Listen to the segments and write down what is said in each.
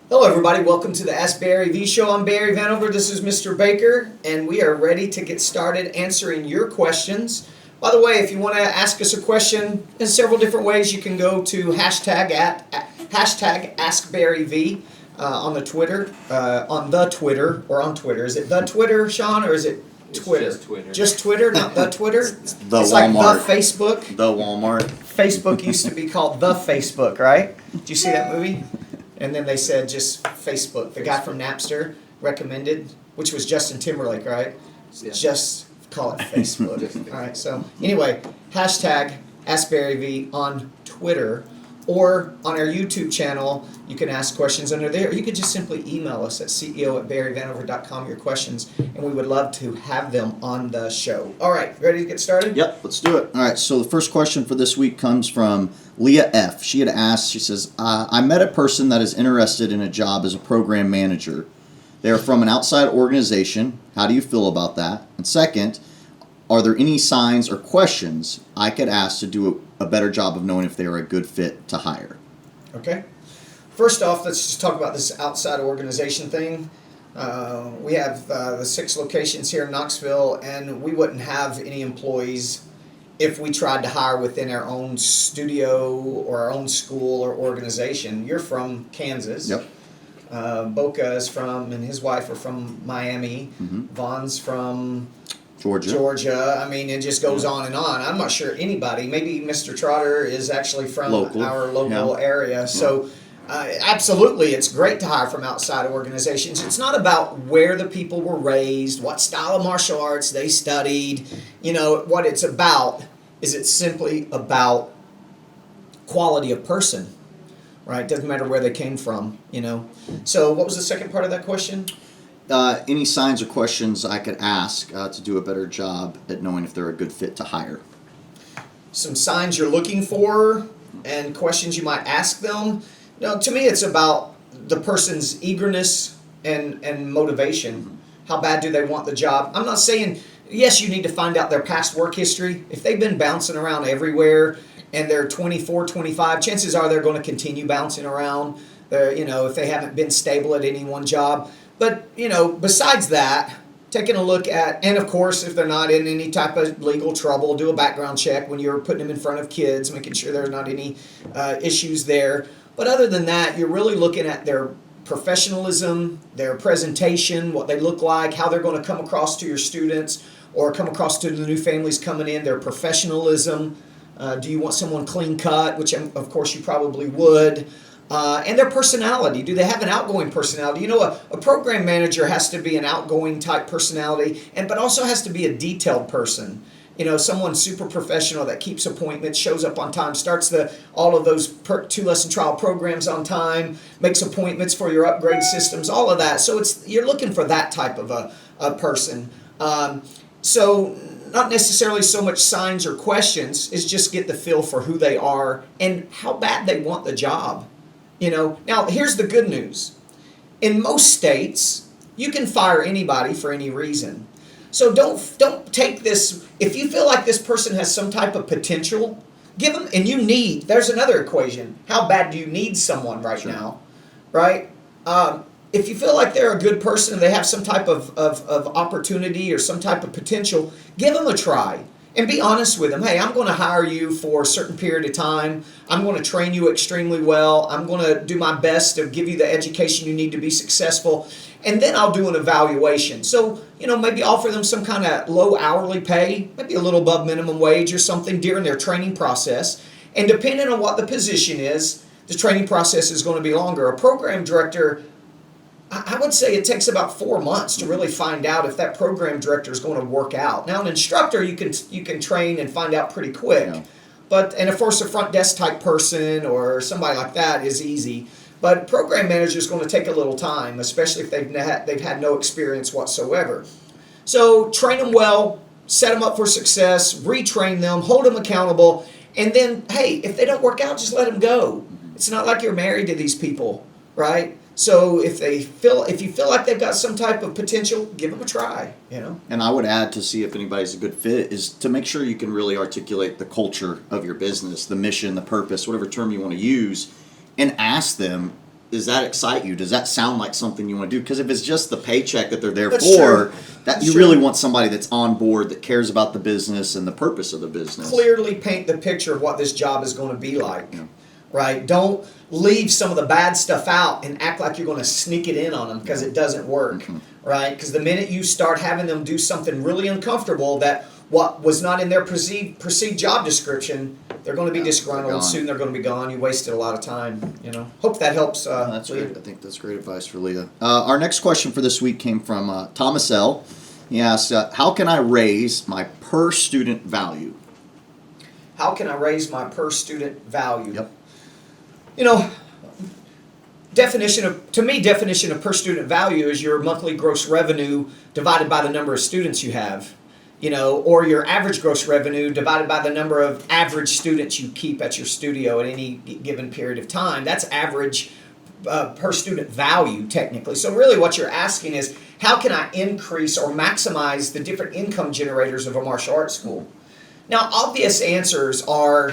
Hello everybody, welcome to the Ask Barry V Show. I'm Barry Vanover, this is Mr. Baker, and we are ready to get started answering your questions. By the way, if you want to ask us a question in several different ways, you can go to hashtag AskBarryV on the Twitter, or on Twitter. Is it the Twitter, Sean, or is it Twitter? It's just Twitter. Just Twitter, not the Twitter? It's the It's Walmart. like the Facebook. The Walmart. Facebook used to be called the Facebook, right? Did you see that movie? And then they said just Facebook. The guy from Napster recommended, which was Justin Timberlake, right? Yeah. Just call it Facebook. All right. So anyway, hashtag AskBarryV on Twitter or on our YouTube channel. You can ask questions under there. Or you could just simply email us at ceo@barryvanover.com your questions, and we would love to have them on the show. All right. Ready to get started? Yep, let's do it. All right, so the first question for this week comes from Leah F. She had asked, she says, I met a person that is interested in a job as a program manager. They are from an outside organization. How do you feel about that? And second, are there any signs or questions I could ask to do a better job of knowing if they are a good fit to hire? Okay. First off, let's just talk about this outside organization thing. We have the 6 locations here in Knoxville, and we wouldn't have any employees if we tried to hire within our own studio or our own school or organization. You're from Kansas. Yep. Boca is from, and his wife are from Miami. Mhm. Vaughn's from Georgia. I mean, it just goes on and on. I'm not sure anybody. Maybe Mr. Trotter is actually from our local area. So, absolutely, it's great to hire from outside organizations. It's not about where the people were raised, what style of martial arts they studied. You know, what it's about is it's simply about quality of person, right? Doesn't matter where they came from, you know. So, what was the second part of that question? Any signs or questions I could ask to do a better job at knowing if they're a good fit to hire? Some signs you're looking for and questions you might ask them. No, to me, it's about the person's eagerness and motivation. How bad do they want the job? I'm not saying, yes, you need to find out their past work history. If they've been bouncing around everywhere and they're 24, 25, chances are they're going to continue bouncing around. You know, if they haven't been stable at any one job. But, you know, besides that, taking a look at, and of course, if they're not in any type of legal trouble, do a background check when you're putting them in front of kids, making sure there's not any issues there. But other than that, you're really looking at their professionalism, their presentation, what they look like, how they're going to come across to your students or come across to the new families coming in, their professionalism. Do you want someone clean cut, which of course you probably would. And their personality. Do they have an outgoing personality? You know, a program manager has to be an outgoing type personality, but also has to be a detailed person. You know, someone super professional that keeps appointments, shows up on time, starts all of those 2-lesson trial programs on time, makes appointments for your upgrade systems, all of that. So you're looking for that type of a person. So not necessarily so much signs or questions, is just get the feel for who they are and how bad they want the job. You know, now here's the good news. In most states, you can fire anybody for any reason. So don't take this, if you feel like this person has some type of potential, give them, and there's another equation. How bad do you need someone right now, right? If you feel like they're a good person and they have some type of opportunity or some type of potential, give them a try. And be honest with them. Hey, I'm going to hire you for a certain period of time. I'm going to train you extremely well. I'm going to do my best to give you the education you need to be successful. And then I'll do an evaluation. So, you know, maybe offer them some kind of low hourly pay, maybe a little above minimum wage or something during their training process. And depending on what the position is, the training process is going to be longer. A program director, I would say it takes about 4 months to really find out if that program director is going to work out. Now, an instructor, you can train and find out pretty quick. Yeah. And of course, a front desk type person or somebody like that is easy. But program manager is going to take a little time, especially if they've had no experience whatsoever. So train them well, set them up for success, retrain them, hold them accountable, and then, hey, if they don't work out, just let them go. It's not like you're married to these people, right? So if you feel like they've got some type of potential, give them a try. You know. And I would add, to see if anybody's a good fit, is to make sure you can really articulate the culture of your business, the mission, the purpose, whatever term you want to use, and ask them, does that excite you? Does that sound like something you want to do? Because if it's just the paycheck that they're there That's for, true. that That's you true. really want somebody that's on board, that cares about the business and the purpose of the business. Clearly paint the picture of what this job is going to be like. Yeah. Right? Don't leave some of the bad stuff out and act like you're going to sneak it in on them, because it doesn't work. Mhm. Right? Because the minute you start having them do something really uncomfortable, that what was not in their perceived job description, they're going to be Yeah, disgruntled. they're gone. Soon they're going to be gone. You wasted a lot of time. You know. Hope that helps. That's Leah. great. I think that's great advice for Leah. Our next question for this week came from Thomas L. He asked, how can I raise my per student value? How can I raise my per student value? Yep. You know, definition of per student value is your monthly gross revenue divided by the number of students you have. You know, or your average gross revenue divided by the number of average students you keep at your studio at any given period of time. That's average per student value, technically. So really what you're asking is, how can I increase or maximize the different income generators of a martial arts school? Now, obvious answers are,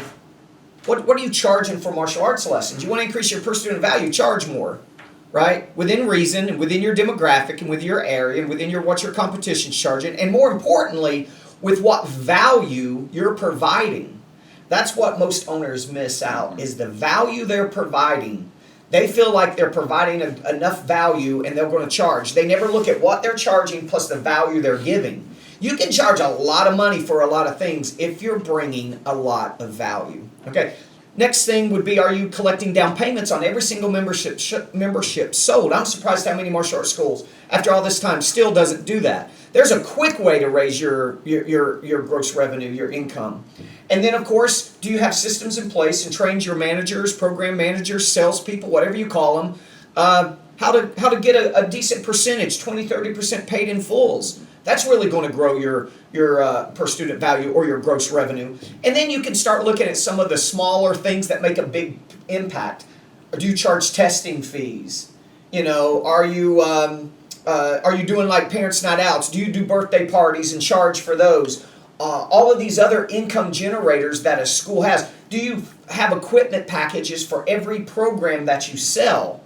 what are you charging for martial arts lessons? You want to increase your per student value, charge more, right? Within reason, and within your demographic, and within your area, and within what your competition's charging, and more importantly, with what value you're providing. That's what most owners miss out, is the value they're providing. They feel like they're providing enough value and they're going to charge. They never look at what they're charging plus the value they're giving. You can charge a lot of money for a lot of things if you're bringing a lot of value. Okay. Next thing would be, are you collecting down payments on every single membership sold? I'm surprised how many martial arts schools, after all this time, still doesn't do that. There's a quick way to raise your gross revenue, your income. And then, of course, do you have systems in place and trained your managers, program managers, salespeople, whatever you call them, how to get a decent percentage, 20, 30% paid in fulls? That's really going to grow your per student value or your gross revenue. And then you can start looking at some of the smaller things that make a big impact. Do you charge testing fees? You know, are you doing like parents' night outs? Do you do birthday parties and charge for those? All of these other income generators that a school has. Do you have equipment packages for every program that you sell?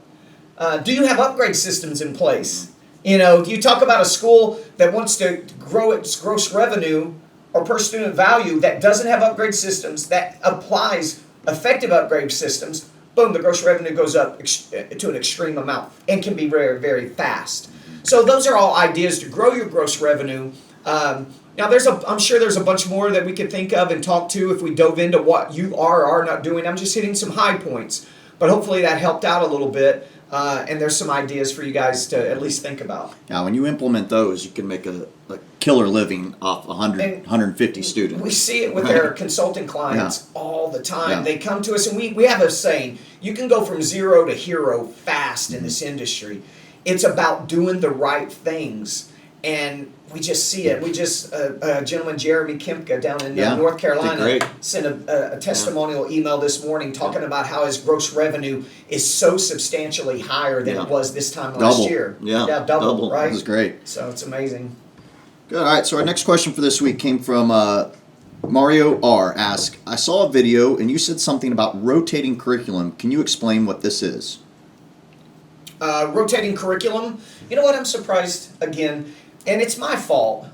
Do you have upgrade systems in place? You know, you talk about a school that wants to grow its gross revenue or per student value that doesn't have upgrade systems, that applies effective upgrade systems, boom, the gross revenue goes up to an extreme amount and can be very, very fast. So those are all ideas to grow your gross revenue. Now, I'm sure there's a bunch more that we could think of and talk to if we dove into what you are or are not doing. I'm just hitting some high points, but hopefully that helped out a little bit. And there's some ideas for you guys to at least think about. Now, when you implement those, you can make a killer living off 100, 150 students. We see it with our consulting clients all the time. Yeah. They come to us, and we have a saying, you can go from zero to hero fast in this industry. It's about doing the right things. And we just see it. We just, a gentleman, Jeremy Kempka, down in North Carolina, sent a testimonial email this morning talking about how his gross revenue is so substantially higher than it was this time last year. Double, right? That was great. So it's amazing. Good. All right, so our next question for this week came from Mario R. Ask, I saw a video and you said something about rotating curriculum. Can you explain what this is? Rotating curriculum. You know what? I'm surprised again. And it's my fault.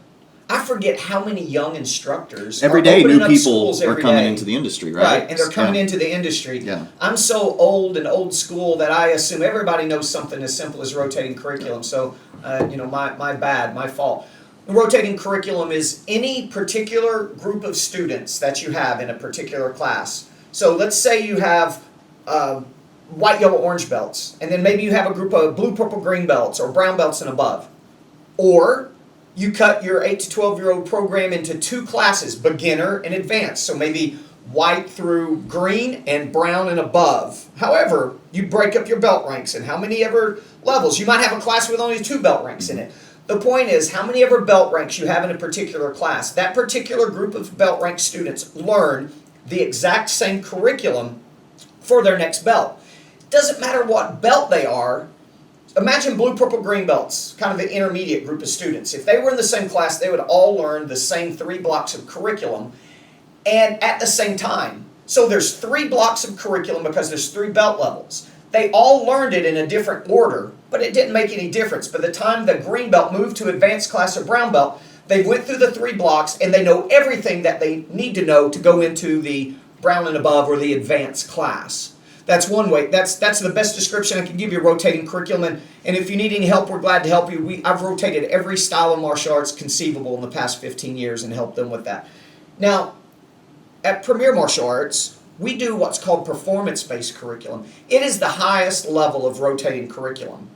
I forget how many young instructors every day new people are coming into the industry, right? Right, and they're coming into the industry. Yeah. I'm so old and old school that I assume everybody knows something as simple as rotating curriculum. So, my bad, my fault. Rotating curriculum is any particular group of students that you have in a particular class. So let's say you have white, yellow, orange belts, and then maybe you have a group of blue, purple, green belts or brown belts and above. Or you cut your 8 to 12-year-old program into two classes, beginner and advanced. So maybe white through green and brown and above. However, you break up your belt ranks and how many ever levels. You might have a class with only 2 belt ranks in it. The point is, how many ever belt ranks you have in a particular class. That particular group of belt rank students learn the exact same curriculum for their next belt. Doesn't matter what belt they are. imagine blue, purple, green belts, kind of the intermediate group of students. If they were in the same class, they would all learn the same 3 blocks of curriculum and at the same time. So there's 3 blocks of curriculum because there's 3 belt levels. They all learned it in a different order, but it didn't make any difference. By the time the green belt moved to advanced class or brown belt, they went through the 3 blocks and they know everything that they need to know to go into the brown and above or the advanced class. That's one way. That's the best description I can give you of rotating curriculum. And if you need any help, we're glad to help you. I've rotated every style of martial arts conceivable in the past 15 years and helped them with that. Now, at Premier Martial Arts, we do what's called performance-based curriculum. It is the highest level of rotating curriculum.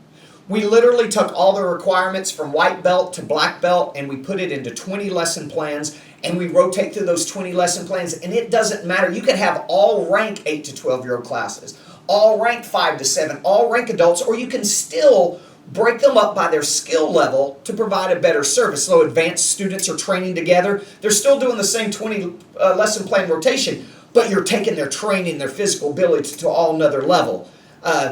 We literally took all the requirements from white belt to black belt and we put it into 20 lesson plans and we rotate through those 20 lesson plans, and it doesn't matter. You can have all rank 8 to 12-year-old classes, all rank 5 to 7, all rank adults, or you can still break them up by their skill level to provide a better service. So advanced students are training together. They're still doing the same 20 lesson plan rotation, but you're taking their training, their physical ability to all another level.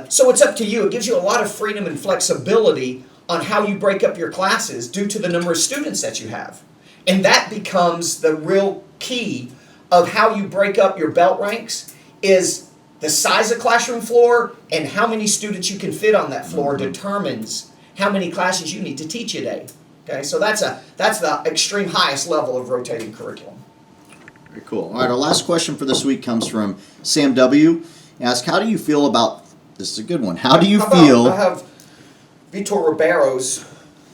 So it's up to you. It gives you a lot of freedom and flexibility on how you break up your classes due to the number of students that you have. And that becomes the real key of how you break up your belt ranks is the size of classroom floor and how many students you can fit on that floor determines how many classes you need to teach a day. Okay, so that's the extreme highest level of rotating curriculum. Very cool. All right, our last question for this week comes from Sam W. He asks, how do you feel about, this is a good one, how do you feel? I have Vitor Ribeiro's.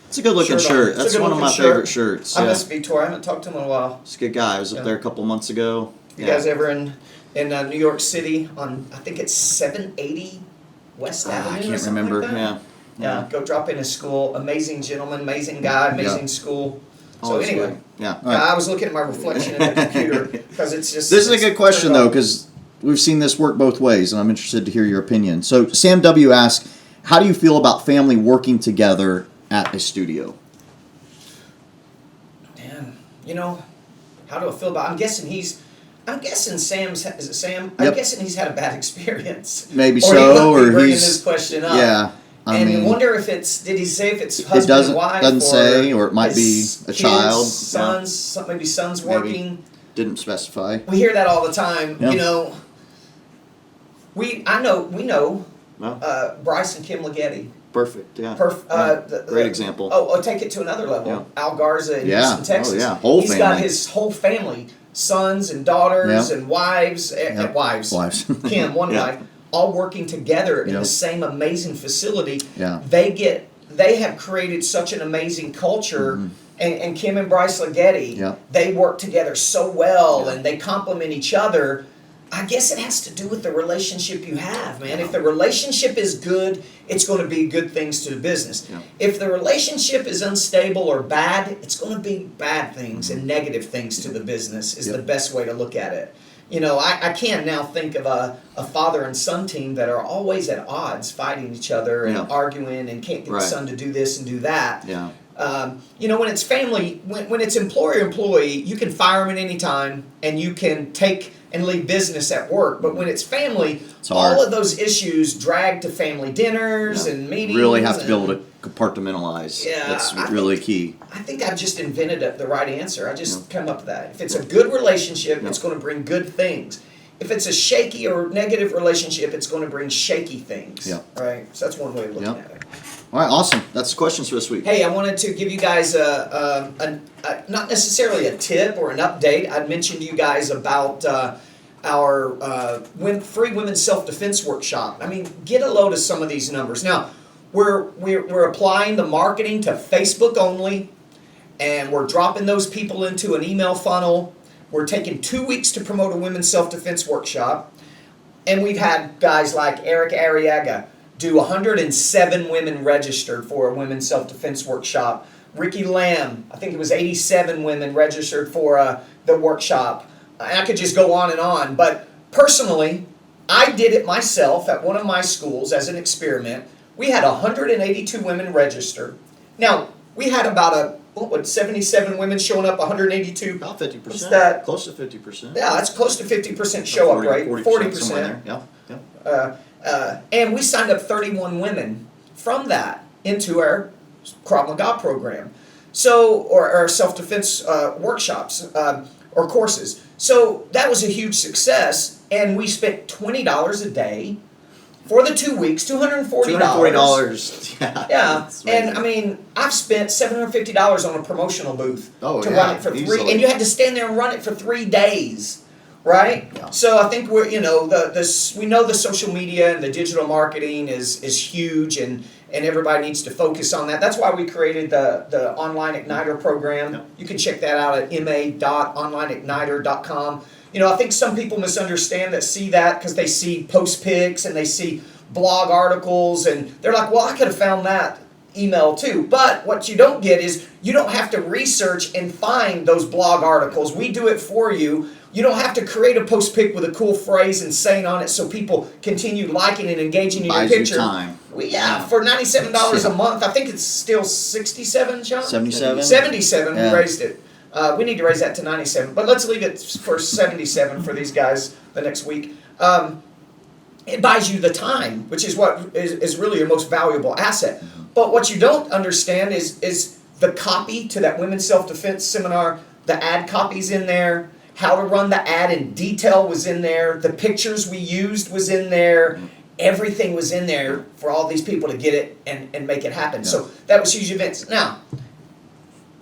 It's a good looking shirt. That's one of my favorite shirts. I miss Vitor. I haven't talked to him in a while. He's a good guy. I was up there a couple months ago. You guys ever in New York City on, I think it's 780 West Avenue I or can't something remember. like that? Yeah, go drop in his school. Amazing gentleman, amazing guy, amazing school. So Always anyway, good. Yeah. All right. I was looking at my reflection in the computer because it's just. This is a good question though, because we've seen this work both ways, and I'm interested to hear your opinion. So Sam W. asks, how do you feel about family working together at a studio? Man, how do I feel about? I'm guessing Sam's. Is it Sam? Yep. I'm guessing he's had a bad experience. Maybe or so, he wouldn't be or bringing he's this question up. Yeah. I mean, wonder if it's. Did he say if it's it husband and wife? doesn't say, or it might be his a kids, child. sons. Maybe sons Maybe. working. Didn't specify. We hear that all the time. Yeah. We know No. Bryce and Kim Leggetti. Perfect. Yeah. Great example. Oh, take it to another level. Yeah. Al Garza in Yeah. Houston, Texas. Oh, yeah. Whole He's family. got his whole family, sons and daughters Yeah. and wives, Yep. wives. Kim, one Yeah. wife, all working together in Yep. the same amazing facility. Yeah. They have created such an amazing culture. And Kim and Bryce Leggetti, Yeah. they work together so well Yeah. and they complement each other. I guess it has to do with the relationship you have, man. If the relationship is good, it's going to be good things to the business. Yeah. If the relationship is unstable or bad, it's going to be bad things and negative things to the business is Yep. the best way to look at it. I can now think of a father and son team that are always at odds, fighting each other and Yeah. arguing and can't get Right. the son to do this and do that. Yeah. When it's family, when it's employer-employee, you can fire them at any time and you can take and leave business at work. But when it's family, It's hard. all of those issues drag to family dinners Yeah. and meetings. Really have to be and- able to compartmentalize. Yeah, That's I really key. I think I've just invented the right answer. I just come up with that. If it's a good relationship, it's going to bring good things. If it's a shaky or negative relationship, it's going to bring shaky things. Yeah. Right? So that's one way of looking Yeah. at it. All right, awesome. That's the questions for this week. Hey, I wanted to give you guys not necessarily a tip or an update. I'd mentioned to you guys about our free women's self-defense workshop. I mean, get a load of some of these numbers. Now, we're applying the marketing to Facebook only, and we're dropping those people into an email funnel. We're taking 2 weeks to promote a women's self-defense workshop, and we've had guys like Eric Arriaga do 107 women registered for a women's self-defense workshop. Ricky Lamb, I think it was 87 women registered for the workshop. And I could just go on, but personally, I did it myself at one of my schools as an experiment. We had 182 women register. Now, we had about 77 women showing up, 182. About 50%. What's that? Close to 50%. Yeah, that's close to 50% show up rate. 40%. Somewhere in there. Yeah. And we signed up 31 women from that into our Krav Maga program. So, or our self-defense workshops or courses. So that was a huge success, and we spent $20 a day for the 2 weeks, $240. $240. Yeah. Yeah, That's amazing. and I mean, I've spent $750 on a promotional booth Oh, to yeah, run it for 3, easily. and you had to stand there and run it for 3 days, right? Yeah. So I think we're, you know, we know the social media and the digital marketing is huge, and everybody needs to focus on that. That's why we created the Online Igniter program. Yep. You can check that out at ma.onlineigniter.com. You know, I think some people misunderstand that, see that because they see post pics and they see blog articles, and they're like, well, I could have found that email too. But what you don't get is you don't have to research and find those blog articles. We do it for you. You don't have to create a post pic with a cool phrase and saying on it so people continue liking and engaging in your Buys you picture. time. Yeah, for $97 Yeah. a month. I think it's still 67, John? 77? 77, Yeah. we raised it. We need to raise that to 97, but let's leave it for 77 for these guys the next week. It buys you the time, which is what is really your most valuable asset. But what you don't understand is the copy to that women's self-defense seminar, the ad copies in there, how to run the ad in detail was in there, the pictures we used was in there, everything was in there for all these people to get it and make it happen. Yeah. So that was huge events. Now,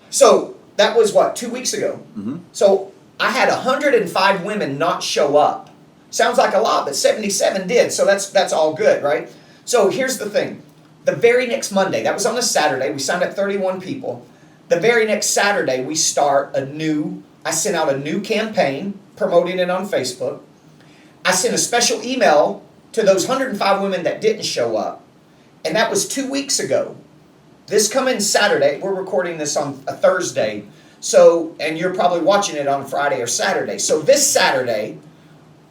so that was what, 2 weeks ago? Mm-hmm. So I had 105 women not show up. Sounds like a lot, but 77 did, so that's all good, right? So here's the thing. The very next Monday, that was on a Saturday, we signed up 31 people. The very next Saturday, I sent out a new campaign, promoting it on Facebook. I sent a special email to those 105 women that didn't show up, and that was 2 weeks ago. This coming Saturday, we're recording this on a Thursday, so, and you're probably watching it on Friday or Saturday. So this Saturday,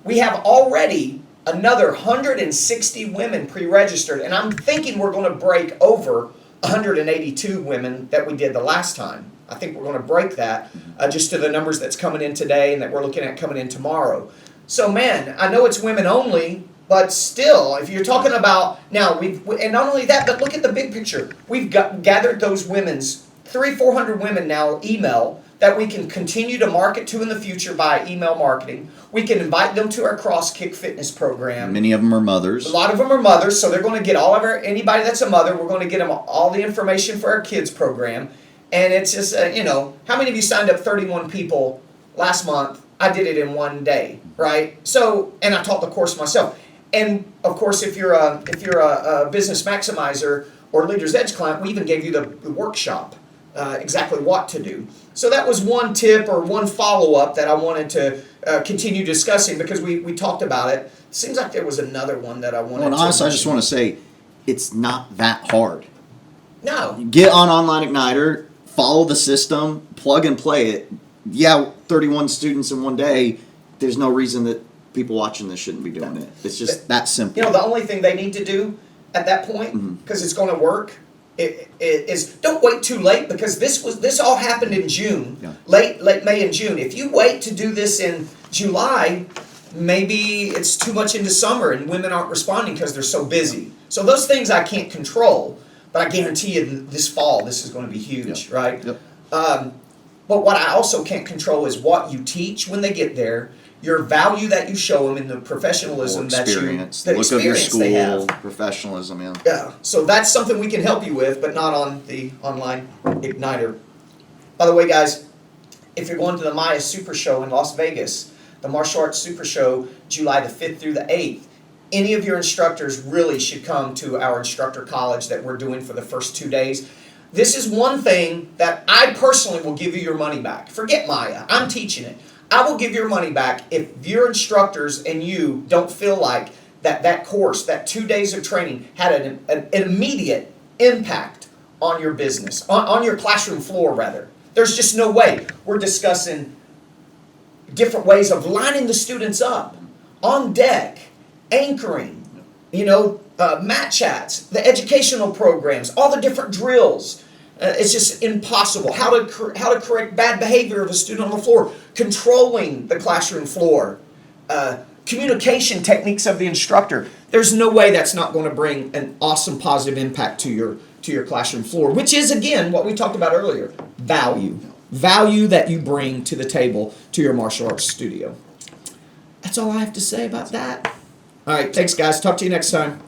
we have already another 160 women pre-registered, and I'm thinking we're going to break over 182 women that we did the last time. I think we're going to break that just to the numbers that's coming in today and that we're looking at coming in tomorrow. So man, I know it's women only, but still, if you're talking about, now and not only that, but look at the big picture. We've gathered those women's 300-400 women now email that we can continue to market to in the future by email marketing. We can invite them to our CrossKick fitness program. Many of them are mothers. A lot of them are mothers, so they're going to get anybody that's a mother, we're going to get them all the information for our kids program. And it's just, how many of you signed up 31 people last month? I did it in one day, right? So, and I taught the course myself. And of course, if you're a business maximizer or Leader's Edge client, we even gave you the workshop, exactly what to do. So that was one tip or one follow-up that I wanted to continue discussing because we talked about it. Seems like there was another one that I wanted Well, and to honestly, I just mention. want to say, it's not that hard. No. Get on Online Igniter, follow the system, plug and play it. Yeah, 31 students in one day, there's no reason that people watching this shouldn't be doing it. It's just that simple. The only thing they need to do at that point, because it's going to work, is don't wait too late, because this all happened in June, Yeah. late May and June. If you wait to do this in July, maybe it's too much into summer and women aren't responding because they're so busy. So those things I can't control, but I guarantee you this fall this is going to be huge, right? Yep. But what I also can't control is what you teach when they get there, your value that you show them, and the professionalism Or that experience, the the look of your experience they have. school, professionalism, yeah. Yeah, so that's something we can help you with, but not on the Online Igniter. By the way, guys, if you're going to the Maya Super Show in Las Vegas, the Martial Arts Super Show, July the 5th through the 8th, any of your instructors really should come to our instructor college that we're doing for the first 2 days. This is one thing that I personally will give you your money back. Forget Maya, I'm teaching it. I will give your money back if your instructors and you don't feel like that course, that 2 days of training had an immediate impact on your business, on your classroom floor rather. There's just no way. We're discussing different ways of lining the students up, on deck, anchoring, mat chats, the educational programs, all the different drills. It's just impossible. How to correct bad behavior of a student on the floor, controlling the classroom floor, communication techniques of the instructor. There's no way that's not going to bring an awesome positive impact to your classroom floor, which is, again, what we talked about earlier, value that you bring to the table to your martial arts studio. That's all I have to say about that. All right, thanks guys. Talk to you next time.